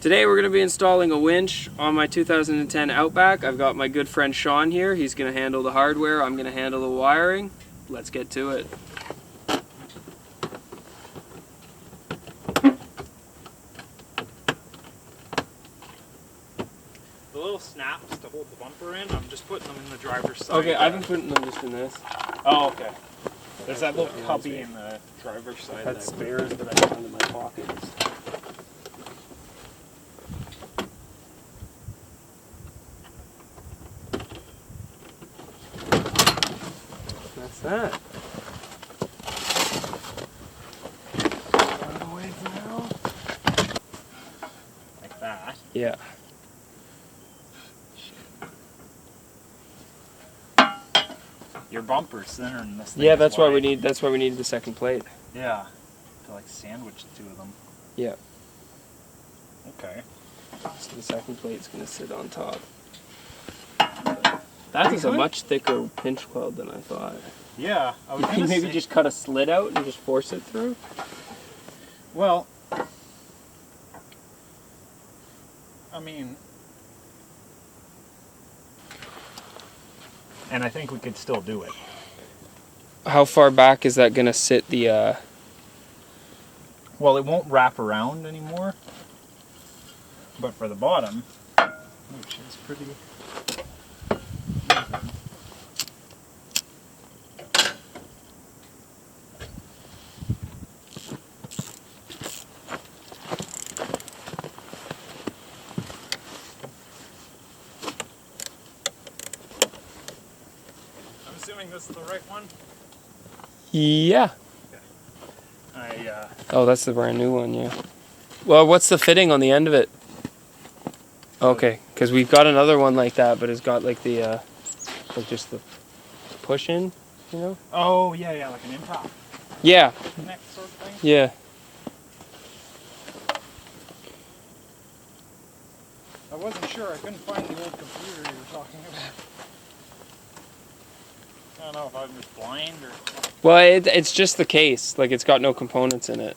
Today we're going to be installing a winch on my 2010 Outback. I've got my good friend Sean here. He's going to handle the hardware. I'm going to handle the wiring. Let's get to it. The little snaps to hold the bumper in, I'm just putting them in the driver's side. Okay, I've been putting them just in this. Oh, okay. There's that little cubby in the driver's side. That's spares that I found in my pockets. That's that. Out of the way for now. Like that. Yeah. Your bumper's thinner than this thing. Yeah, that's why we need the second plate. Yeah. To like sandwich the two of them. Yeah. Okay. So the second plate's gonna sit on top. That is a much thicker pinch weld than I thought. Yeah, I was You can maybe just cut a slit out and just force it through? Well, I mean, and I think we could still do it. How far back is that gonna sit the Well, it won't wrap around anymore, but for the bottom, which is pretty... I'm assuming this is the right one? Yeah. Oh, that's the brand new one, yeah. Well, what's the fitting on the end of it? Okay, because we've got another one like that, but it's got like the, like just the push in, you know? Oh, yeah, yeah, like an in-top Yeah, connect sort of thing? yeah. I wasn't sure. I couldn't find the old computer you were talking about. I don't know if I'm just blind or... Well, it's just the case. Like, it's got no components in it.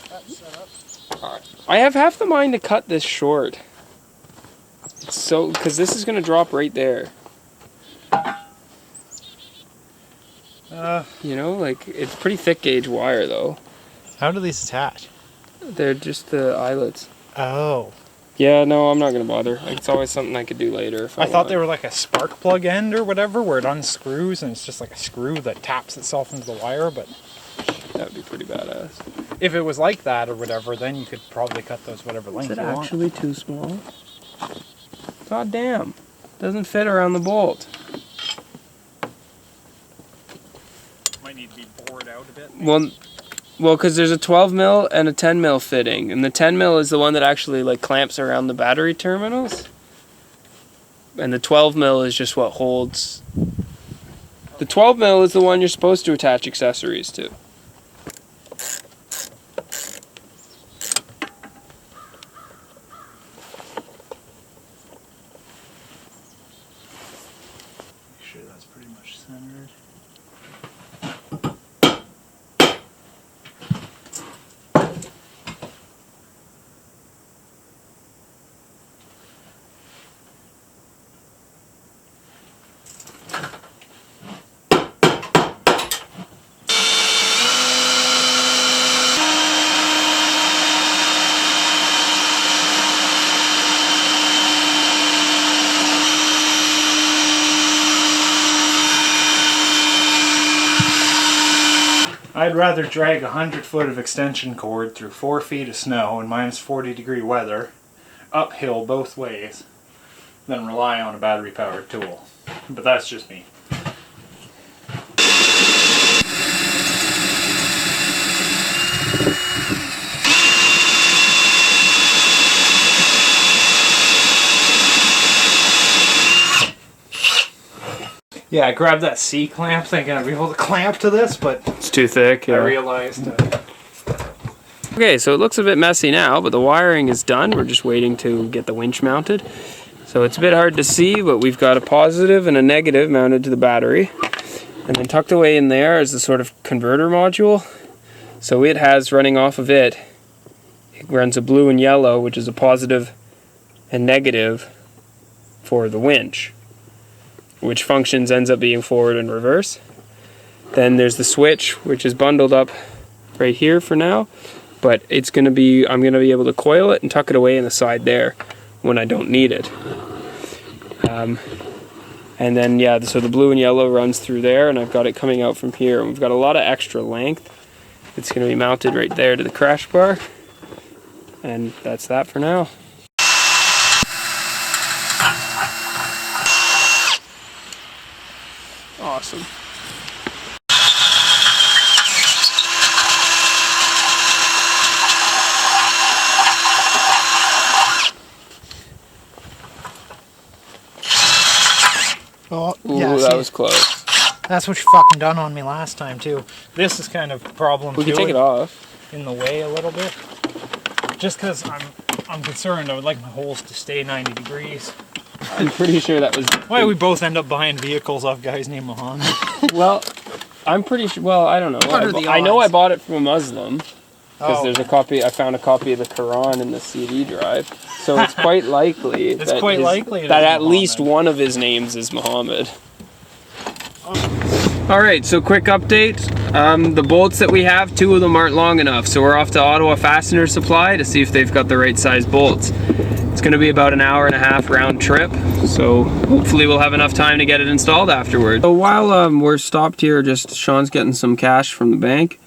That's set up. I have half the mind to cut this short. It's so, because this is going to drop right there. You know, like, it's pretty thick gauge wire, though. How do these attach? They're just the eyelets. Oh. Yeah, no, I'm not going to bother. It's always something I could do later if I thought they were like a spark plug end or whatever, where it unscrews and it's just like a screw that taps itself into the wire, but... That would be pretty badass. If it was like that or whatever, then you could probably cut those whatever length Is it you want. actually too small? God damn. Doesn't fit around the bolt. Might need to be bored out a bit. Well, because there's a 12 mil and a 10 mil fitting, and the 10 mil is the one that actually like clamps around the battery terminals, and the 12 mil is just what holds. The 12 mil is the one you're supposed to attach accessories to. Make sure that's pretty much centered. I'd rather drag 100 foot of extension cord through 4 feet of snow in minus 40-degree weather, uphill both ways, than rely on a battery-powered tool. But that's just me. Yeah, I grabbed that C-clamp thinking I'd be able to clamp to this, but It's too thick. I realized... Okay, so it looks a bit messy now, but the wiring is done. We're just waiting to get the winch mounted. So it's a bit hard to see, but we've got a positive and a negative mounted to the battery. And then tucked away in there is the sort of converter module. So it has running off of it runs a blue and yellow, which is a positive and negative for the winch, which functions ends up being forward and reverse. Then there's the switch, which is bundled up right here for now, but I'm going to be able to coil it and tuck it away in the side there when I don't need it. And then, yeah, so the blue and yellow runs through there, and I've got it coming out from here. And we've got a lot of extra length. It's going to be mounted right there to the crash bar. And that's that for now. Awesome. Oh, Ooh, yeah, that see, was close. that's what you fucking done on me last time too. This is kind of a problem We too. can take it off. In the way a little bit. Just because I'm concerned, I would like my holes to stay 90 degrees. I'm pretty sure that was... Why we both end up buying vehicles off guys named Mohammed? Well, I'm pretty sure... Well, I don't know. What are the I know I odds? bought it from a Muslim. Because Oh. there's a copy... I found a copy of the Quran in the CD drive. So it's quite likely It's quite likely it that is at least Muhammad. one of his names is Muhammad. Alright, so quick update. The bolts that we have, 2 of them aren't long enough. So we're off to Ottawa Fastener Supply to see if they've got the right size bolts. It's going to be about an hour and a half round trip. So hopefully we'll have enough time to get it installed afterwards. So while we're stopped here, just Sean's getting some cash from the bank.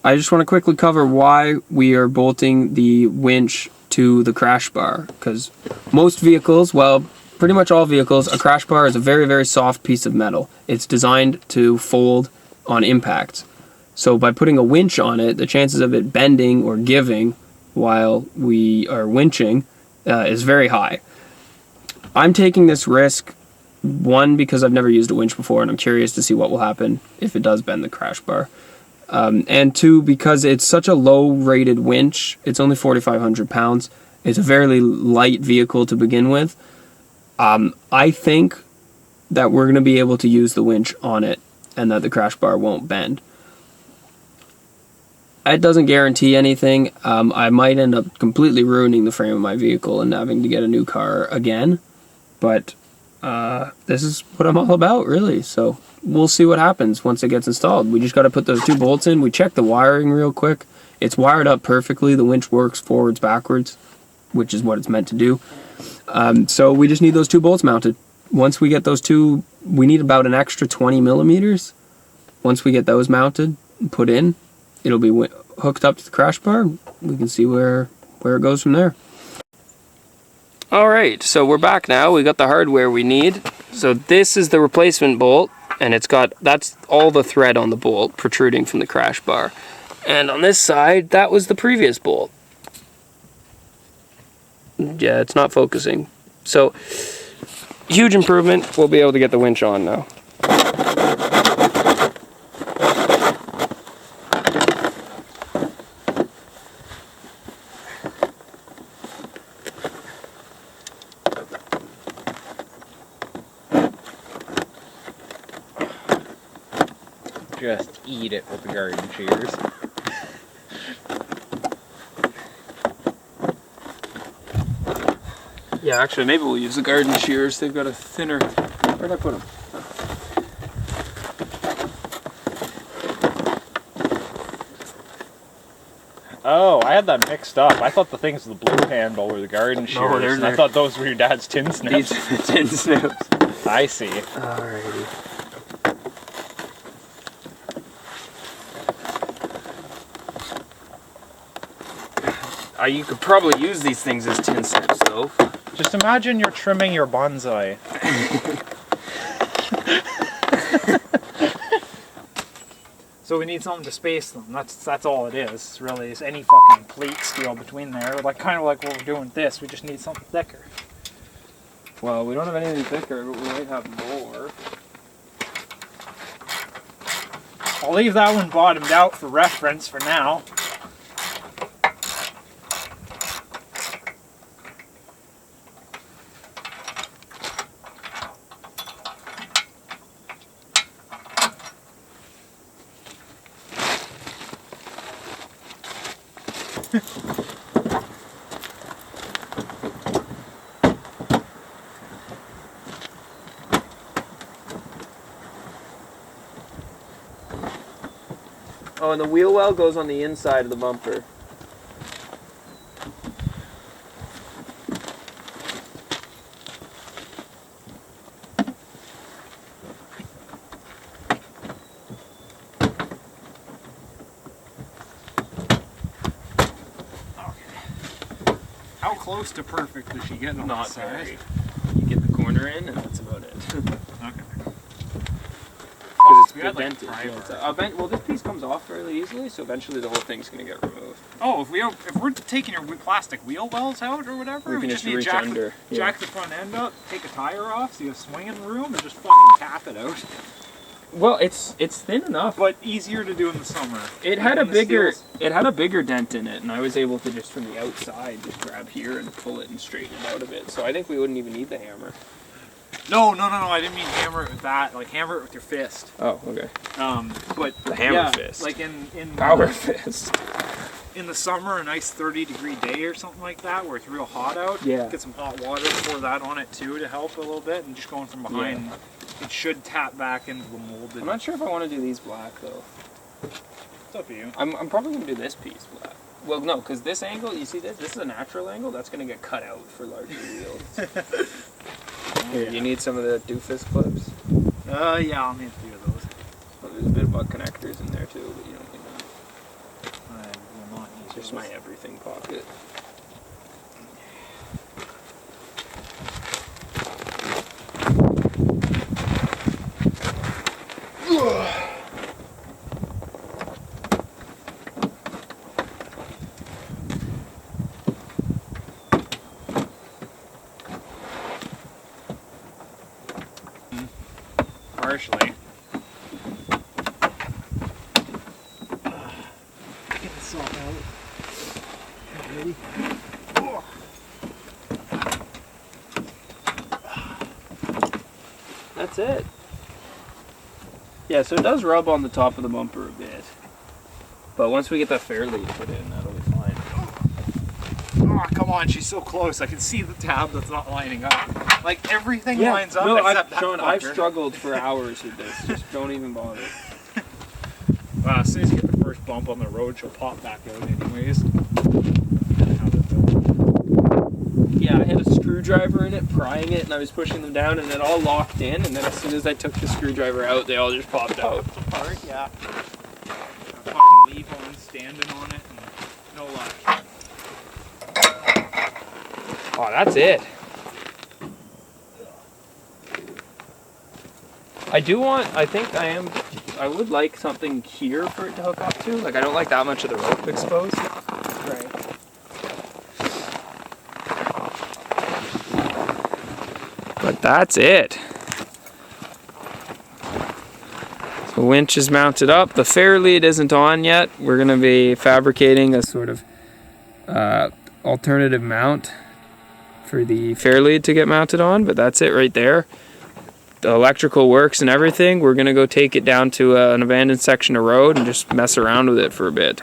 I just want to quickly cover why we are bolting the winch to the crash bar. Because most vehicles, well, pretty much all vehicles, a crash bar is a very, very soft piece of metal. It's designed to fold on impact. So by putting a winch on it, the chances of it bending or giving while we are winching is very high. I'm taking this risk, one, because I've never used a winch before and I'm curious to see what will happen if it does bend the crash bar. And two, because it's such a low rated winch, it's only 4,500 pounds. It's a very light vehicle to begin with. I think that we're going to be able to use the winch on it and that the crash bar won't bend. It doesn't guarantee anything. I might end up completely ruining the frame of my vehicle and having to get a new car again. But this is what I'm all about, really. So we'll see what happens once it gets installed. We just got to put those 2 bolts in. We checked the wiring real quick. It's wired up perfectly. The winch works forwards, backwards, which is what it's meant to do. So we just need those 2 bolts mounted. Once we get those 2, we need about an extra 20 millimeters. Once we get those mounted and put in, it'll be hooked up to the crash bar. We can see where it goes from there. Alright, so we're back now. We got the hardware we need. So this is the replacement bolt, and that's all the thread on the bolt protruding from the crash bar. And on this side, that was the previous bolt. Yeah, it's not focusing. So, huge improvement. We'll be able to get the winch on now. Just eat it with the garden shears. Yeah, actually, maybe we'll use the garden shears. They've got a thinner... Where'd I put them? Oh, I had that mixed up. I thought the things with the blue handle were the garden shears. they're and I thought those were your dad's tin snips. These are the tin snips. I see. Alrighty. You could probably use these things as tin snips, though. Just imagine you're trimming your bonsai. So we need something to space them. That's all it is. Really, is any fucking plate steel between there. Like kind of like what we're doing with this. We just need something thicker. Well, we don't have anything thicker, but we might have more. I'll leave that one bottomed out for reference for now. Oh, and the wheel well goes on the inside of the bumper. How close to perfect does she get on Not the side? very. You get the corner in, and that's about it. Okay. Because it's we had, like, dented. pry Yeah, it's bars. well, this piece comes off fairly easily, so eventually the whole thing's gonna get removed. Oh, if we're taking your plastic wheel wells out or whatever, We can just just need reach to jack, under, yeah. jack the front end up, take a tire off, so you have swinging room, and just fucking tap it out. Well, it's thin enough. But easier to do in the summer. It had a When the bigger steel's- dent in it, and I was able to just from the outside just grab here and pull it and straighten it out a bit. So I think we wouldn't even need the hammer. No, I didn't mean hammer it with that. Like hammer it with your fist. Oh, okay. But The hammer yeah, fist. like in Power fist. in the summer, a nice 30-degree day or something like that, where it's real hot out. Yeah. Get some hot water, pour that on it too to help a little bit, and just going from behind, it should tap back into the molded. I'm not sure if I want to do these black though. It's up to you. I'm probably gonna do this piece black. Well, no, because this angle, you see this? This is a natural angle. That's gonna get cut out for larger wheels. Here, you need some of the doofus clips. Yeah, I'll need a few of those. Oh, there's a bit of butt connectors in there too, but you don't need that. I will not need It's just those. my everything pocket. Partially. Get this all out. Ready? That's it. Yeah, so it does rub on the top of the bumper a bit. But once we get the fair lead put in, that'll be fine. Oh, come on, she's so close. I can see the tab that's not lining up. Like, everything lines up no, except that Sean, I've fucker. struggled for hours with this. Just don't even bother. As soon as you get the first bump on the road, she'll pop back out anyways. Yeah, I had a screwdriver in it, prying it, and I was pushing them down, and it all locked in, and then as soon as I took the screwdriver out, they all just popped out. Apart, yeah. Fucking leave on, standing on it, and no luck. Oh, that's it. I would like something here for it to hook up to. Like, I don't like that much of the rope exposed. Right. But that's it. So winch is mounted up. The fair lead isn't on yet. We're going to be fabricating a sort of alternative mount for the fair lead to get mounted on, but that's it right there. The electrical works and everything. We're going to go take it down to an abandoned section of road and just mess around with it for a bit.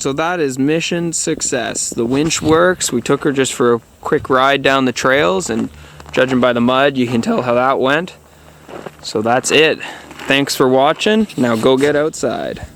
So that is mission success. The winch works. We took her just for a quick ride down the trails, and judging by the mud, you can tell how that went. So that's it. Thanks for watching. Now go get outside.